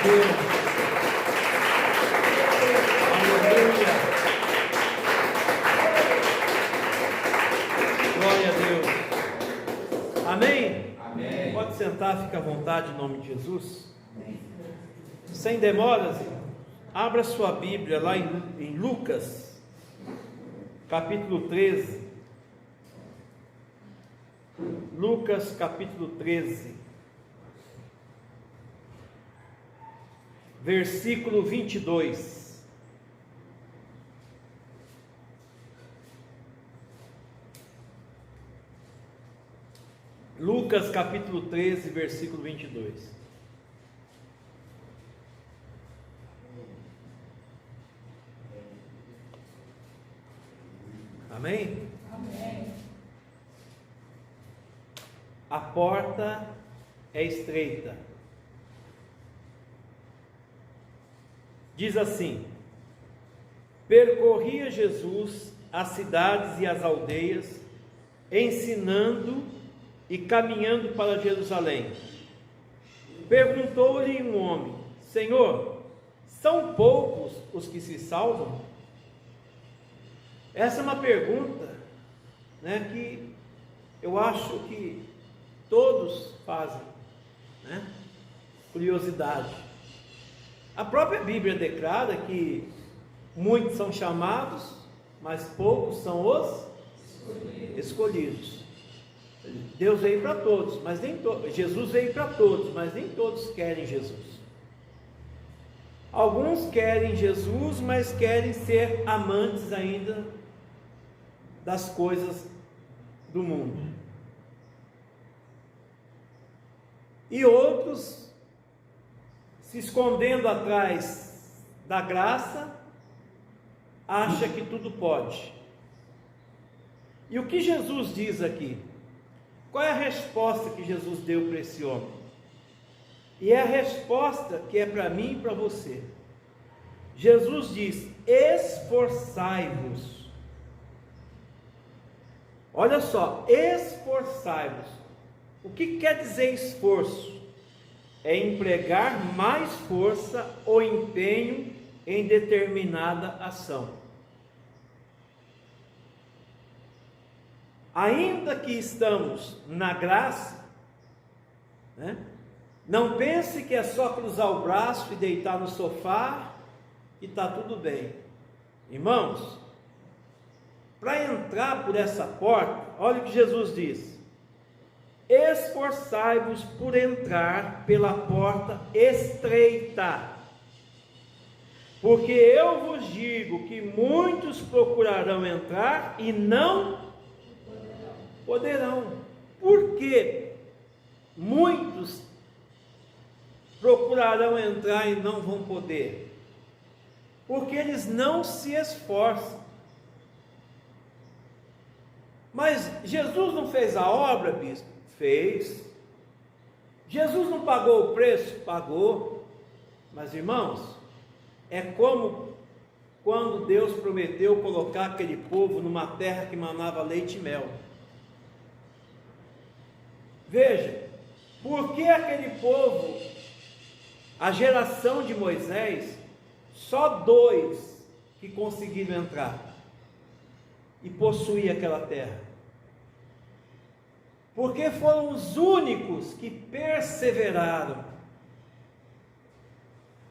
Deus. Aleluia. Glória a Deus. Amém? Amém. Pode sentar, fica à vontade em nome de Jesus. Sem demoras, abra sua Bíblia lá em Lucas, capítulo 13. Lucas, capítulo 13. Versículo 22. Lucas capítulo 13, versículo 22. Amém? Amém. A porta é estreita. Diz assim: percorria Jesus as cidades e as aldeias, ensinando e caminhando para Jerusalém. Perguntou-lhe um homem: Senhor, são poucos os que se salvam? Essa é uma pergunta, que eu acho que todos fazem, curiosidade. A própria Bíblia declara que muitos são chamados, mas poucos são os escolhidos. Deus veio para todos, mas nem todos. Jesus veio para todos, mas nem todos querem Jesus. Alguns querem Jesus, mas querem ser amantes ainda das coisas do mundo. E outros, se escondendo atrás da graça, acha que tudo pode. E o que Jesus diz aqui? Qual é a resposta que Jesus deu para esse homem? E é a resposta que é para mim e para você. Jesus diz: esforçai-vos. Olha só, esforçai-vos. O que quer dizer esforço? É empregar mais força ou empenho em determinada ação. Ainda que estamos na graça, não pense que é só cruzar o braço e deitar no sofá e está tudo bem. Irmãos, para entrar por essa porta, olha o que Jesus diz: esforçai-vos por entrar pela porta estreita, porque eu vos digo que muitos procurarão entrar e não poderão. Por que muitos procurarão entrar e não vão poder? Porque eles não se esforçam. Mas Jesus não fez a obra, bispo? Fez. Jesus não pagou o preço? Pagou. Mas irmãos, é como quando Deus prometeu colocar aquele povo numa terra que manava leite e mel. Veja, por que aquele povo, a geração de Moisés, só 2 que conseguiram entrar e possuir aquela terra? Porque foram os únicos que perseveraram,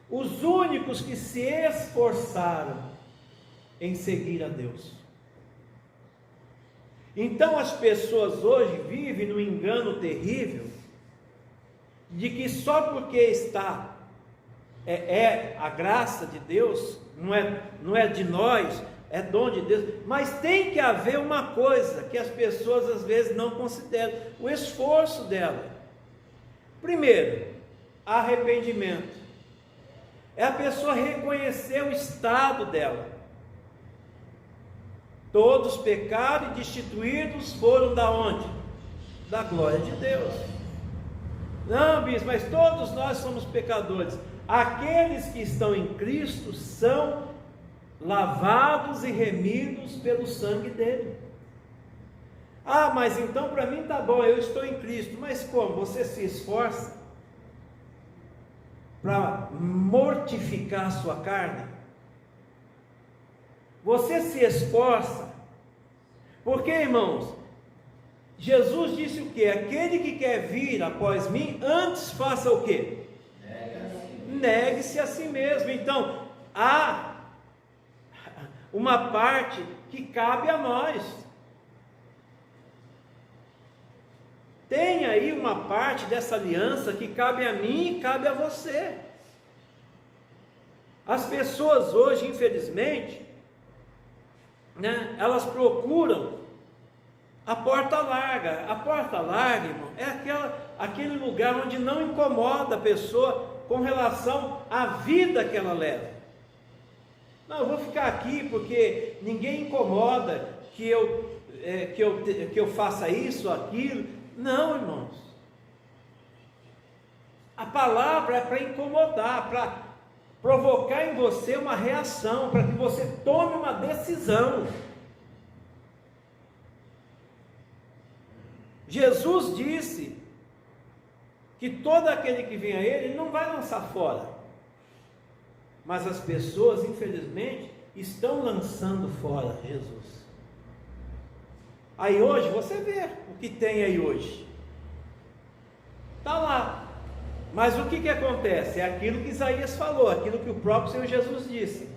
os únicos que se esforçaram em seguir a Deus. Então as pessoas hoje vivem no engano terrível de que só porque está a graça de Deus, não é de nós, é dom de Deus, mas tem que haver uma coisa que as pessoas às vezes não consideram: o esforço dela. Primeiro, arrependimento. É a pessoa reconhecer o estado dela. Todos pecaram e destituídos foram da onde? Da glória de Deus. Não, bispo, mas todos nós somos pecadores. Aqueles que estão em Cristo são lavados e remidos pelo sangue dele. Ah, mas então para mim tá bom, eu estou em Cristo. Mas como? Você se esforça? para mortificar a sua carne? Você se esforça, porque, irmãos, Jesus disse o que? Aquele que quer vir após mim, antes faça o que? Negue-se a si mesmo. Então, há uma parte que cabe a nós. Tem aí uma parte dessa aliança que cabe a mim e cabe a você. As pessoas hoje, infelizmente, né, elas procuram a porta larga. A porta larga, irmão, é aquele lugar onde não incomoda a pessoa com relação à vida que ela leva. Não, eu vou ficar aqui porque ninguém incomoda que eu faça isso ou aquilo. Não, irmãos. A palavra é para incomodar, para provocar em você uma reação, para que você tome uma decisão. Jesus disse que todo aquele que vem a Ele não vai lançar fora, mas as pessoas, infelizmente, estão lançando fora Jesus. Aí hoje, você vê o que tem aí hoje, está lá, mas o que acontece? É aquilo que Isaías falou, aquilo que o próprio Senhor Jesus disse: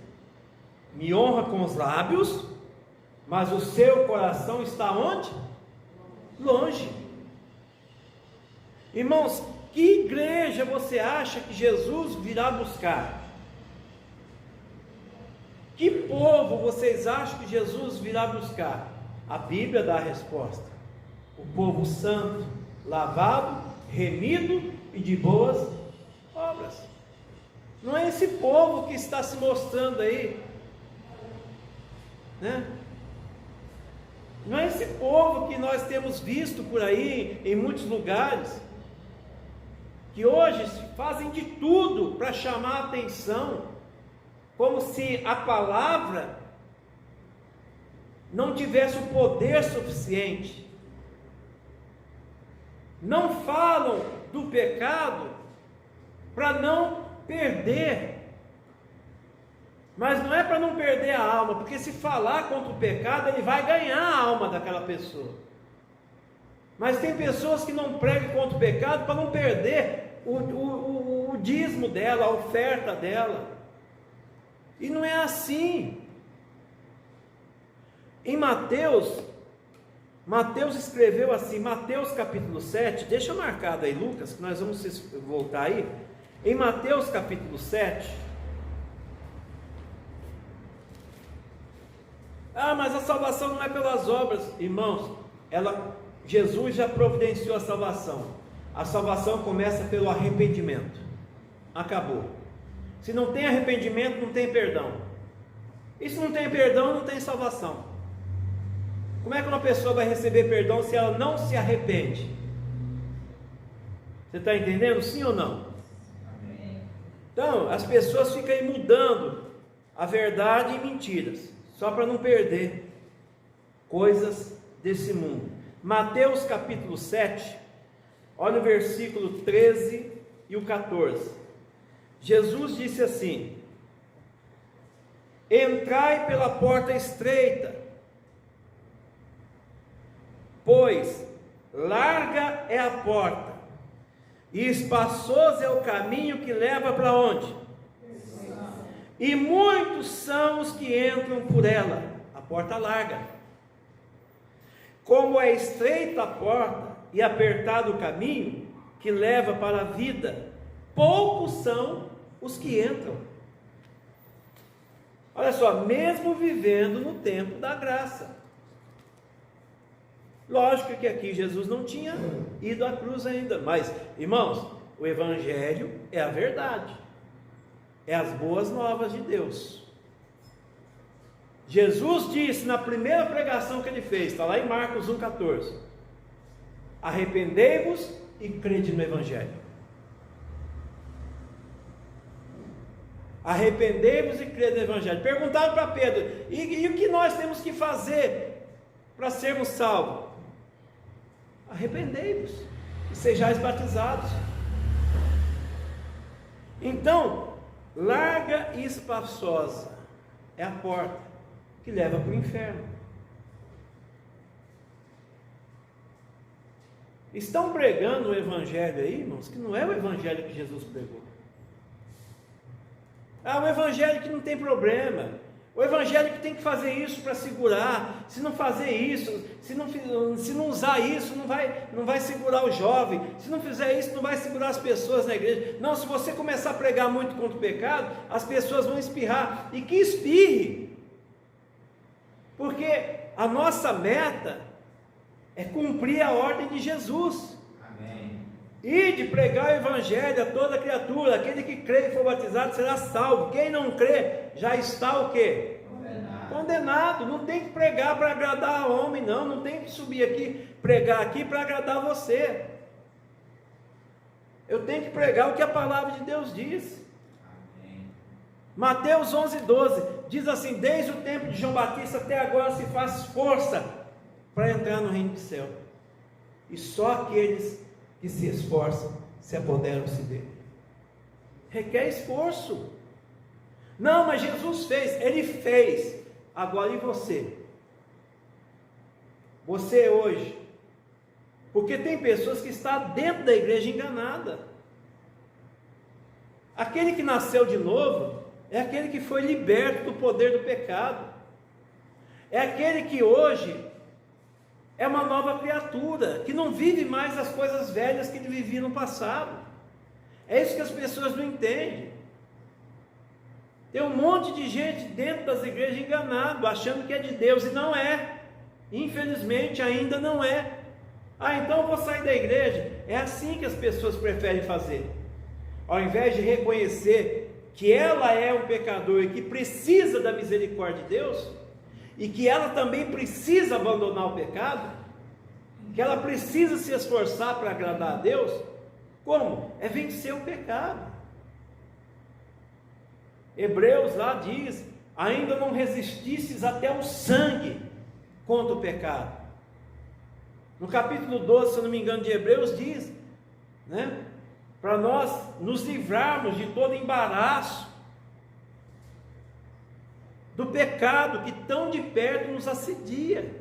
me honra com os lábios, mas o seu coração está onde? Longe. Irmãos, que igreja você acha que Jesus virá buscar? Que povo vocês acham que Jesus virá buscar? A Bíblia dá a resposta: o povo santo, lavado, remido e de boas obras. Não é esse povo que está se mostrando aí, né? Não é esse povo que nós temos visto por aí em muitos lugares, que hoje fazem de tudo para chamar a atenção, como se a palavra não tivesse o poder suficiente. Não falam do pecado para não perder. Mas não é para não perder a alma, porque se falar contra o pecado, ele vai ganhar a alma daquela pessoa. Mas tem pessoas que não pregam contra o pecado para não perder o dízimo dela, a oferta dela. E não é assim. Em Mateus escreveu assim, Mateus capítulo 7, deixa marcado aí Lucas, que nós vamos voltar aí. Em Mateus capítulo 7, mas a salvação não é pelas obras, irmãos. Jesus já providenciou a salvação. A salvação começa pelo arrependimento. Acabou. Se não tem arrependimento, não tem perdão. E se não tem perdão, não tem salvação. Como é que uma pessoa vai receber perdão se ela não se arrepende? Você está entendendo? Sim ou não? Então, as pessoas ficam aí mudando a verdade em mentiras, só para não perder coisas desse mundo. Mateus capítulo 7, olha o versículo 13 e o 14. Jesus disse assim: entrai pela porta estreita, pois larga é a porta, e espaçoso é o caminho que leva para onde? E muitos são os que entram por ela, a porta larga. Como é estreita a porta e apertado o caminho que leva para a vida, poucos são os que entram. Olha só, mesmo vivendo no tempo da graça. Lógico que aqui Jesus não tinha ido à cruz ainda, mas, irmãos, o Evangelho é a verdade, é as boas novas de Deus. Jesus disse na primeira pregação que ele fez, está lá em Marcos 1,14: arrependei-vos e crede no Evangelho. Arrependei-vos e crede no Evangelho. Perguntaram para Pedro: e o que nós temos que fazer para sermos salvos? Arrependei-vos e sejais batizados. Então, larga e espaçosa é a porta que leva para o inferno. Estão pregando o evangelho aí, irmãos, que não é o evangelho que Jesus pregou. O evangelho que não tem problema, o evangelho que tem que fazer isso para segurar. Se não fazer isso, se não usar isso, não vai segurar o jovem. Se não fizer isso, não vai segurar as pessoas na igreja. Não, se você começar a pregar muito contra o pecado, as pessoas vão espirrar. E que espirre, porque a nossa meta é cumprir a ordem de Jesus. Amém. E de pregar o evangelho a toda criatura. Aquele que crê e for batizado será salvo. Quem não crê já está o quê? Condenado. Não tem que pregar para agradar a homem, não tem que subir aqui, pregar aqui para agradar você. Eu tenho que pregar o que a palavra de Deus diz. Amém. Mateus 11:12 diz assim: desde o tempo de João Batista até agora se faz força para entrar no reino do céu, e só aqueles que se esforçam se apoderam-se dele. Requer esforço. Não, mas Jesus fez, ele fez. Agora e você? Você hoje? Porque tem pessoas que estão dentro da igreja enganada. Aquele que nasceu de novo é aquele que foi liberto do poder do pecado. É aquele que hoje é uma nova criatura, que não vive mais as coisas velhas que ele vivia no passado. É isso que as pessoas não entendem. Tem um monte de gente dentro das igrejas enganado, achando que é de Deus, e não é. Infelizmente ainda não é. Então eu vou sair da igreja. É assim que as pessoas preferem fazer. Ao invés de reconhecer que ela é um pecador e que precisa da misericórdia de Deus, e que ela também precisa abandonar o pecado, que ela precisa se esforçar para agradar a Deus. Como? É vencer o pecado. Hebreus lá diz: ainda não resististes até o sangue contra o pecado. No capítulo 12, se eu não me engano, de Hebreus diz, né, para nós nos livrarmos de todo embaraço do pecado que tão de perto nos assedia,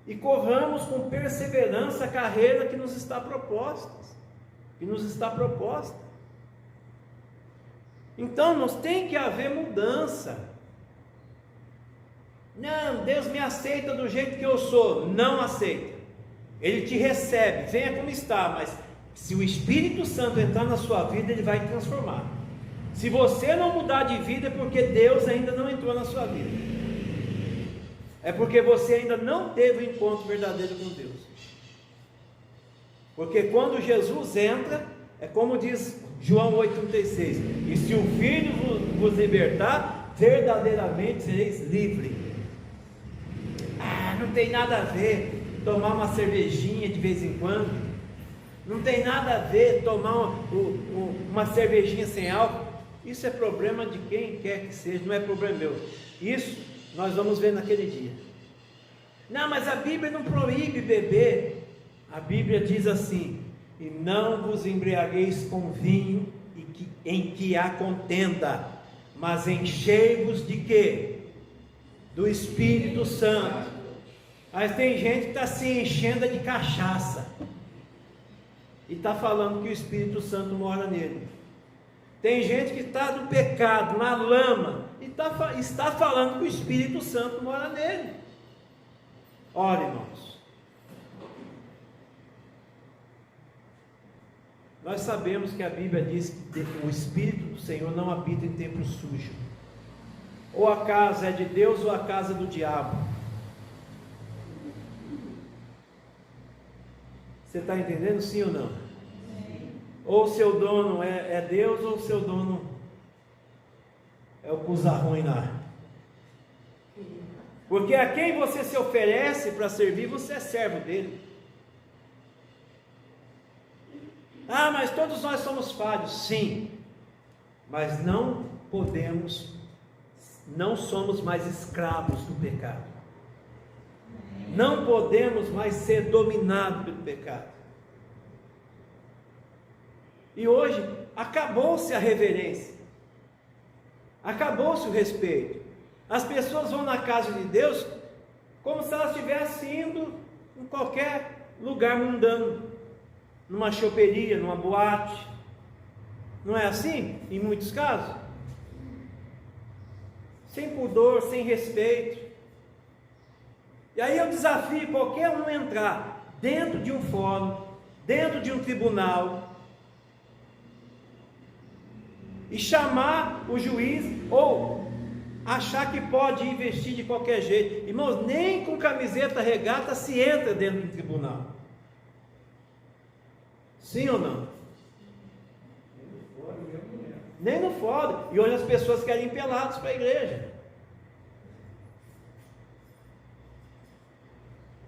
e corramos com perseverança a carreira que nos está proposta. Então, nós tem que haver mudança. Não, Deus me aceita do jeito que eu sou. Não aceita. Ele te recebe, venha como está, mas se o Espírito Santo entrar na sua vida, ele vai te transformar. Se você não mudar de vida, é porque Deus ainda não entrou na sua vida. É porque você ainda não teve um encontro verdadeiro com Deus. Porque quando Jesus entra, é como diz João 8,36: e se o Filho vos libertar, verdadeiramente sereis livres. Não tem nada a ver tomar uma cervejinha de vez em quando. Não tem nada a ver tomar uma cervejinha sem álcool. Isso é problema de quem quer que seja, não é problema meu. Isso nós vamos ver naquele dia. Não, mas a Bíblia não proíbe beber. A Bíblia diz assim: e não vos embriagueis com vinho em que há contenda, mas enchei-vos de quê? Do Espírito Santo. Mas tem gente que está se enchendo de cachaça e está falando que o Espírito Santo mora nele. Tem gente que está no pecado, na lama, e está falando que o Espírito Santo mora nele. Ora, irmãos, nós sabemos que a Bíblia diz que o Espírito do Senhor não habita em templo sujo. Ou a casa é de Deus ou a casa do diabo. Você está entendendo, sim ou não? Ou o seu dono é Deus, ou o seu dono é o Cusarruinar. Porque a quem você se oferece para servir, você é servo dele. Mas todos nós somos falhos. Sim, mas não somos mais escravos do pecado. Não podemos mais ser dominados pelo pecado. E hoje acabou-se a reverência, acabou-se o respeito. As pessoas vão na casa de Deus como se elas estivessem indo em qualquer lugar mundano, numa choperia, numa boate. Não é assim em muitos casos? Sem pudor, sem respeito. E aí eu desafio qualquer um a entrar dentro de um fórum, dentro de um tribunal, e chamar o juiz, ou achar que pode investir de qualquer jeito. Irmãos, nem com camiseta regata se entra dentro do tribunal. Sim ou não? Nem no fórum. E hoje as pessoas querem ir pelados para a igreja.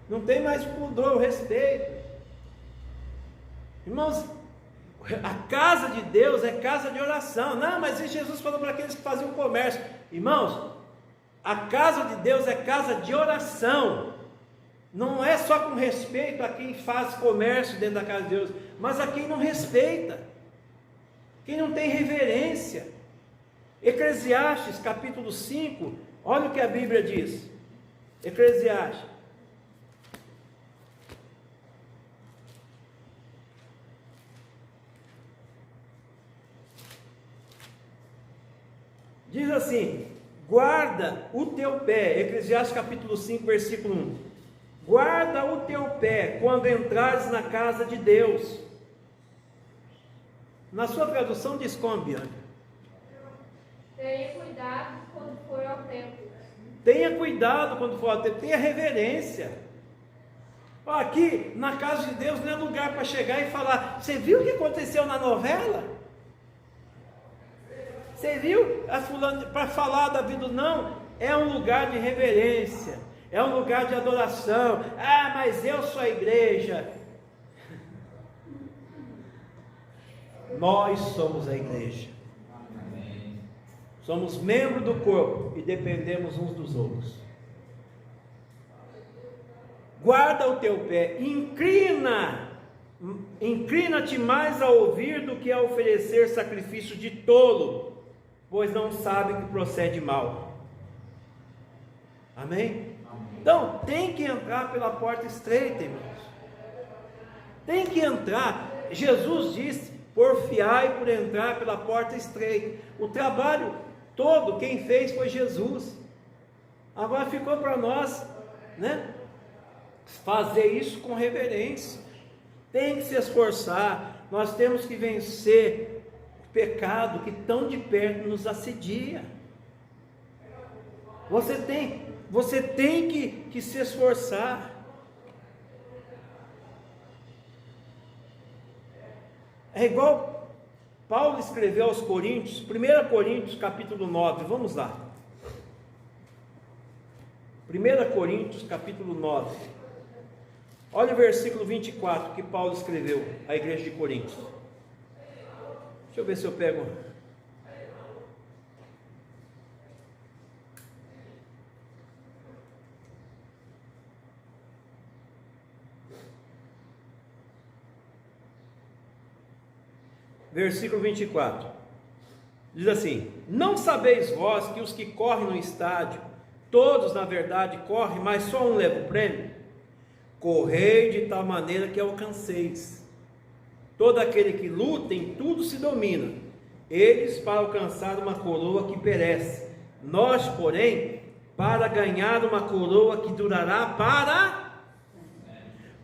Não tem mais pudor, respeito. Irmãos, a casa de Deus é casa de oração. Não, mas Jesus falou para aqueles que faziam comércio. Irmãos, a casa de Deus é casa de oração. Não é só com respeito a quem faz comércio dentro da casa de Deus, mas a quem não respeita, quem não tem reverência. Eclesiastes capítulo 5, olha o que a Bíblia diz. Eclesiastes. Diz assim: guarda o teu pé, Eclesiastes capítulo 5, versículo 1. Guarda o teu pé quando entrares na casa de Deus. Na sua tradução diz como, Bianca? Tenha cuidado quando for ao templo. Tenha cuidado quando for ao templo, tenha reverência. Aqui na casa de Deus não é lugar para chegar e falar: você viu o que aconteceu na novela? Você viu a fulano, para falar da vida? Não, é um lugar de reverência, é um lugar de adoração. Ah, mas eu sou a igreja. Nós somos a igreja. Somos membros do corpo e dependemos uns dos outros. Guarda o teu pé, inclina-te mais a ouvir do que a oferecer sacrifício de tolo, pois não sabe que procede mal. Amém? Então, tem que entrar pela porta estreita, irmãos. Tem que entrar. Jesus disse: porfiai por entrar pela porta estreita. O trabalho todo, quem fez foi Jesus. Agora ficou para nós, né, fazer isso com reverência. Tem que se esforçar. Nós temos que vencer pecado que tão de perto nos assedia. Você tem que se esforçar. É igual Paulo escreveu aos Coríntios, 1 Coríntios capítulo 9, vamos lá. 1 Coríntios capítulo 9. Olha o versículo 24 que Paulo escreveu à igreja de Coríntios. Deixa eu ver se eu pego. Versículo 24. Diz assim: não sabeis vós que os que correm no estádio, todos na verdade correm, mas só um leva o prêmio? Correi de tal maneira que alcanceis. Todo aquele que luta em tudo se domina, eles para alcançar uma coroa que perece, nós, porém, para ganhar uma coroa que durará para...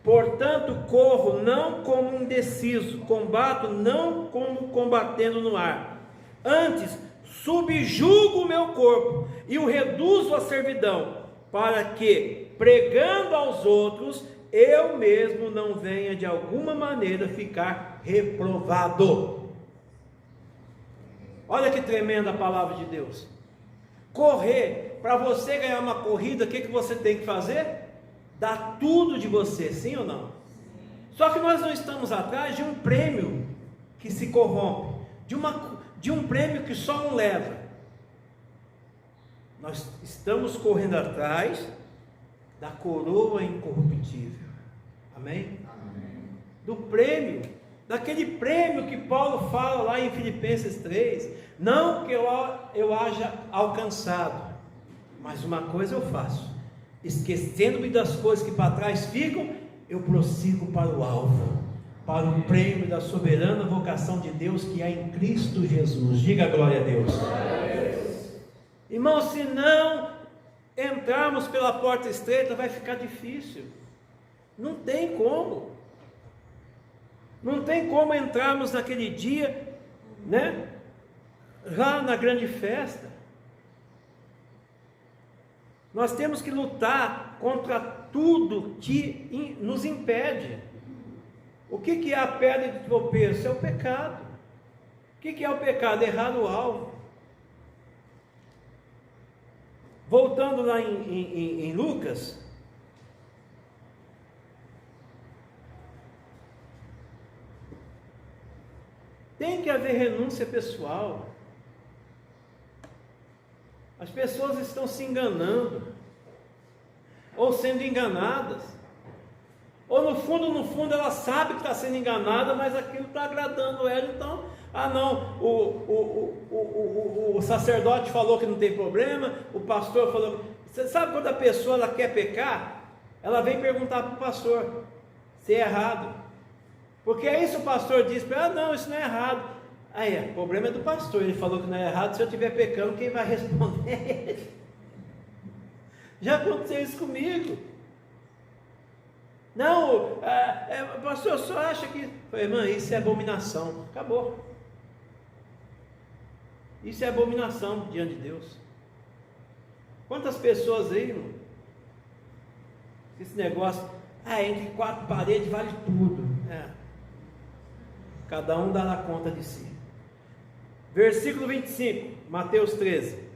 Portanto, corro não como indeciso, combato não como combatendo no ar, antes subjugo o meu corpo e o reduzo à servidão, para que, pregando aos outros, eu mesmo não venha de alguma maneira ficar reprovado. Olha que tremenda a palavra de Deus. Correr, para você ganhar uma corrida, o que você tem que fazer? Dar tudo de você, sim ou não? Só que nós não estamos atrás de um prêmio que se corrompe, de um prêmio que só um leva. Nós estamos correndo atrás da coroa incorruptível. Amém? Amém. Do prêmio daquele prêmio que Paulo fala lá em Filipenses 3, não que eu haja alcançado, mas uma coisa eu faço, esquecendo-me das coisas que para trás ficam, eu prossigo para o alvo, para o prêmio da soberana vocação de Deus que é em Cristo Jesus. Diga glória a Deus. Irmão, se não entrarmos pela porta estreita, vai ficar difícil. Não tem como. Não tem como entrarmos naquele dia, né? Lá na grande festa. Nós temos que lutar contra tudo que nos impede. O que é a pedra de tropeço? É o pecado. O que é o pecado? Errar no alvo. Voltando lá em Lucas, tem que haver renúncia pessoal. As pessoas estão se enganando, ou sendo enganadas, ou no fundo ela sabe que está sendo enganada, mas aquilo está agradando ela, então, não, o sacerdote falou que não tem problema, o pastor falou. Você sabe quando a pessoa ela quer pecar, ela vem perguntar para o pastor se é errado, porque aí se o pastor diz para ela, não, isso não é errado, aí o problema é do pastor, ele falou que não é errado, se eu estiver pecando, quem vai responder é ele. Já aconteceu isso comigo. Não, pastor, só acha que... Falei, irmã, isso é abominação. Acabou. Isso é abominação diante de Deus. Quantas pessoas aí, irmão? Esse negócio, entre quatro paredes vale tudo. Cada um dará conta de si. Versículo 25, Mateus 13.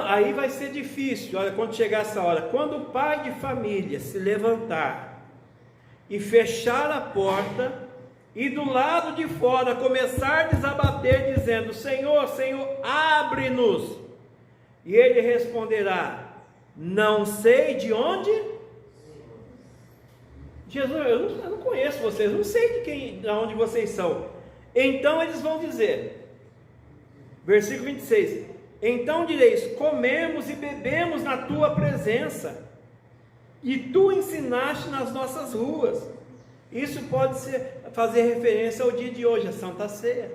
Aí vai ser difícil, olha, quando chegar essa hora, quando o pai de família se levantar e fechar a porta, e do lado de fora começar a desabater, dizendo, Senhor, Senhor, abre-nos, e ele responderá, não sei de onde, Jesus, eu não conheço vocês, não sei de onde vocês são. Então eles vão dizer, versículo 26, então direis, comemos e bebemos na tua presença, e tu ensinaste nas nossas ruas. Isso pode fazer referência ao dia de hoje, a Santa Ceia.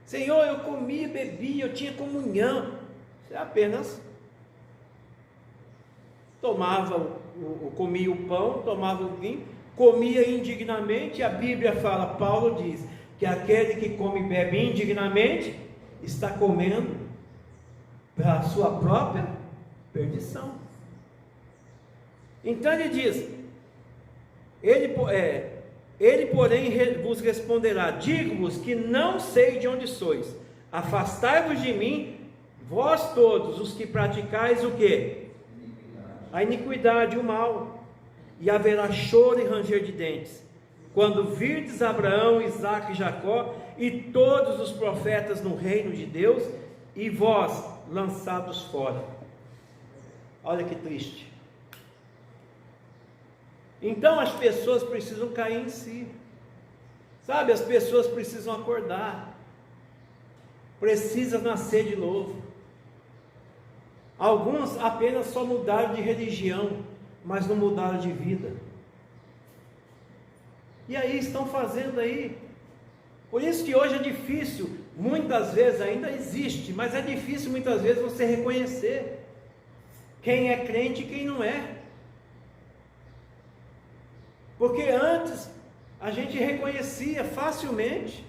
Senhor, eu comi, bebi, eu tinha comunhão. Você apenas comia o pão, tomava o vinho, comia indignamente. A Bíblia fala, Paulo diz, que aquele que come e bebe indignamente, está comendo para a sua própria perdição. Então ele diz, ele porém vos responderá, digo-vos que não sei de onde sois, afastai-vos de mim, vós todos os que praticais o quê? A iniquidade, o mal, e haverá choro e ranger de dentes, quando virdes Abraão, Isaque e Jacó, e todos os profetas no reino de Deus, e vós lançados fora. Olha que triste. Então as pessoas precisam cair em si, sabe, as pessoas precisam acordar, precisam nascer de novo. Alguns apenas só mudaram de religião, mas não mudaram de vida, e aí estão fazendo aí. Por isso que hoje é difícil, muitas vezes ainda existe, mas é difícil muitas vezes você reconhecer quem é crente e quem não é. Porque antes a gente reconhecia facilmente.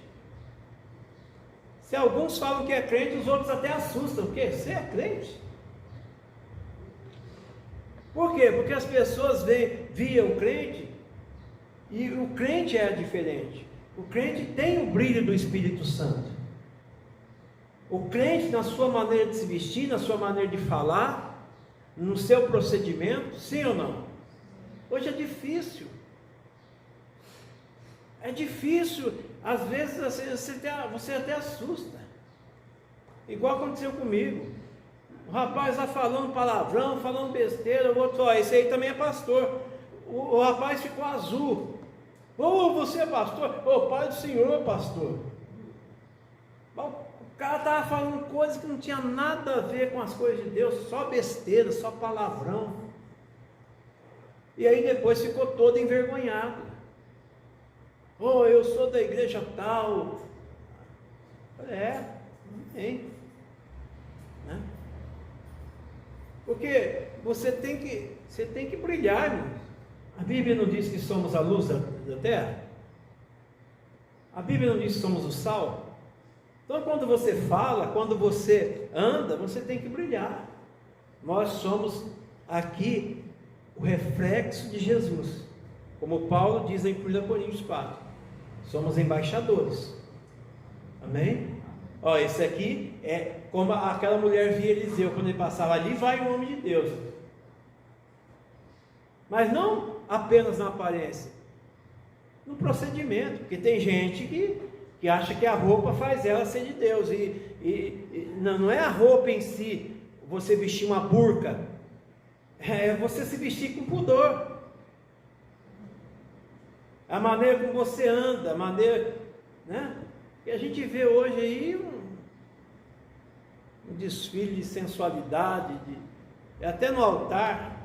Se alguns falam que é crente, os outros até assustam. O quê? Você é crente? Por quê? Porque as pessoas viam o crente, e o crente é diferente. O crente tem o brilho do Espírito Santo. O crente, na sua maneira de se vestir, na sua maneira de falar, no seu procedimento, sim ou não? Hoje é difícil. É difícil, às vezes você até assusta. Igual aconteceu comigo. O rapaz lá falando palavrão, falando besteira, o outro, esse aí também é pastor. O rapaz ficou azul. Ô, você é pastor? Ô, pai do Senhor, pastor. O cara estava falando coisas que não tinha nada a ver com as coisas de Deus, só besteira, só palavrão. E aí depois ficou todo envergonhado. Oh, eu sou da igreja tal. Hein? Né? Porque você tem que brilhar, irmãos. A Bíblia não diz que somos a luz da terra? A Bíblia não diz que somos o sal? Então, quando você fala, quando você anda, você tem que brilhar. Nós somos aqui o reflexo de Jesus. Como Paulo diz em 1 Coríntios 4. Somos embaixadores. Amém? Ó, esse aqui é como aquela mulher via Eliseu, quando ele passava ali, vai o homem de Deus. Mas não apenas na aparência, no procedimento, porque tem gente que acha que a roupa faz ela ser de Deus, e não é a roupa em si, você vestir uma burca, é você se vestir com pudor, a maneira como você anda, a maneira, né? E a gente vê hoje aí um desfile de sensualidade, até no altar.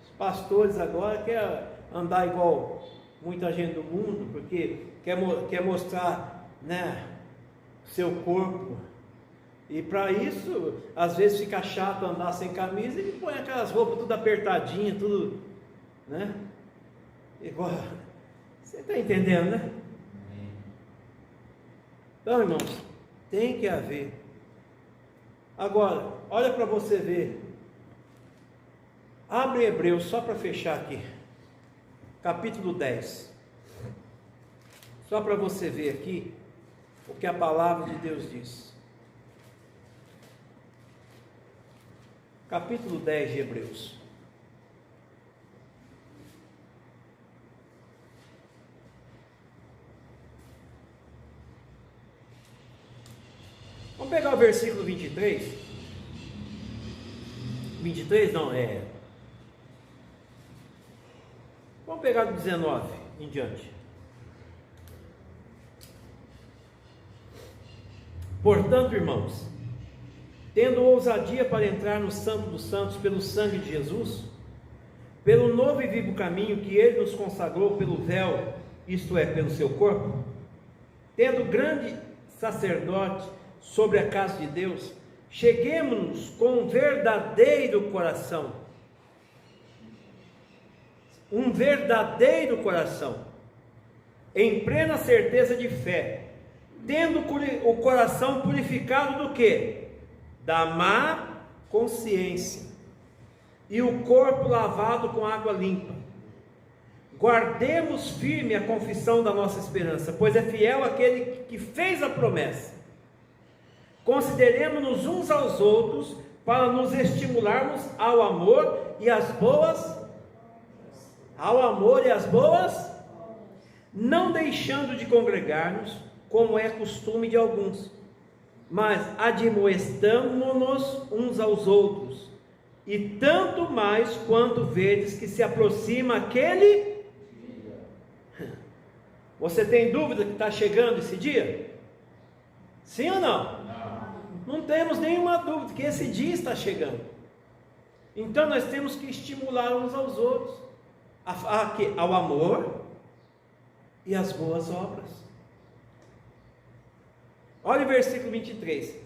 Os pastores agora querem andar igual muita gente do mundo, porque quer mostrar, né, seu corpo. E para isso, às vezes fica chato andar sem camisa e põe aquelas roupas tudo apertadinhas, tudo, né? Igual, você está entendendo, né? Então, irmãos, tem que haver. Agora, olha para você ver. Abre Hebreus, só para fechar aqui. Capítulo 10. Só para você ver aqui o que a palavra de Deus diz. Capítulo 10 de Hebreus. Vamos pegar o versículo 23. 23 não, vamos pegar do 19 em diante. Portanto, irmãos, tendo ousadia para entrar no Santo dos Santos pelo sangue de Jesus, pelo novo e vivo caminho que Ele nos consagrou pelo véu, isto é, pelo seu corpo, tendo grande sacerdote sobre a casa de Deus, cheguemos-nos com um verdadeiro coração, em plena certeza de fé, tendo o coração purificado do quê? Da má consciência, e o corpo lavado com água limpa. Guardemos firme a confissão da nossa esperança, pois é fiel aquele que fez a promessa. Consideremos-nos uns aos outros para nos estimularmos ao amor e às boas, não deixando de congregar-nos, como é costume de alguns, mas admoestamo-nos uns aos outros, e tanto mais quanto vedes que se aproxima aquele. Você tem dúvida que está chegando esse dia? Sim ou não? Não temos nenhuma dúvida que esse dia está chegando. Então nós temos que estimular uns aos outros ao amor e às boas obras. Olha o versículo 23.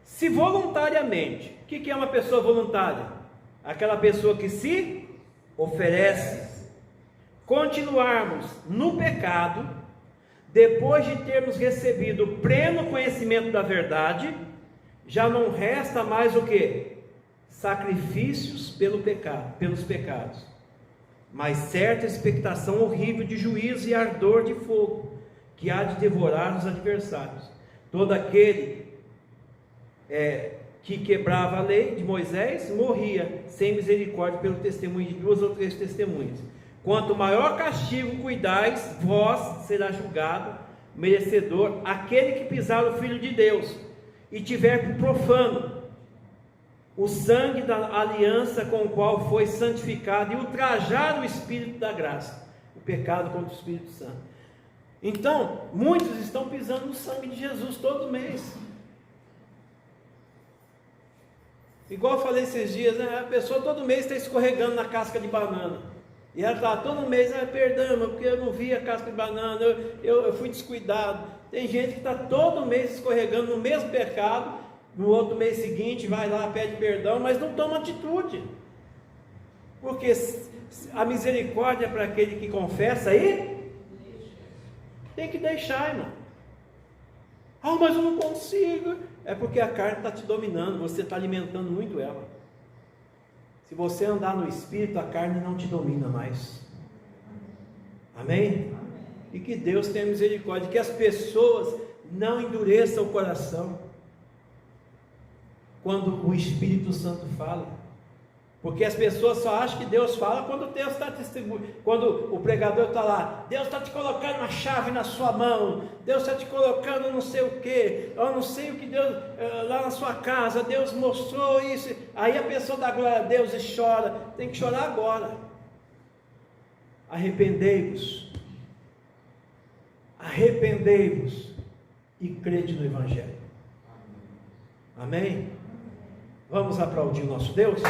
Se voluntariamente, o que é uma pessoa voluntária? Aquela pessoa que se oferece. Continuarmos no pecado, depois de termos recebido o pleno conhecimento da verdade, já não resta mais o que? Sacrifícios pelos pecados, mas certa expectação horrível de juízo e ardor de fogo, que há de devorar os adversários. Todo aquele que quebrava a lei de Moisés, morria sem misericórdia pelo testemunho de 2 ou 3 testemunhas. Quanto maior castigo cuidais, vós será julgado merecedor aquele que pisar o Filho de Deus, e tiver por profano o sangue da aliança com o qual foi santificado, e ultrajar o Espírito da graça. O pecado contra o Espírito Santo. Então, muitos estão pisando no sangue de Jesus todo mês. Igual eu falei esses dias, né? A pessoa todo mês está escorregando na casca de banana. E ela está todo mês, perdão, porque eu não vi a casca de banana, eu fui descuidado. Tem gente que está todo mês escorregando no mesmo pecado, no outro mês seguinte vai lá, pede perdão, mas não toma atitude. Porque a misericórdia é para aquele que confessa aí, tem que deixar, irmão. Mas eu não consigo. É porque a carne está te dominando, você está alimentando muito ela. Se você andar no Espírito, a carne não te domina mais. Amém? E que Deus tenha misericórdia, que as pessoas não endureçam o coração quando o Espírito Santo fala. Porque as pessoas só acham que Deus fala quando Deus está distribuindo, quando o pregador está lá, Deus está te colocando uma chave na sua mão, Deus está te colocando não sei o que, eu não sei o que Deus, lá na sua casa, Deus mostrou isso, aí a pessoa dá glória a Deus e chora, tem que chorar agora. Arrependei-vos e crede no Evangelho. Amém? Vamos aplaudir o nosso Deus?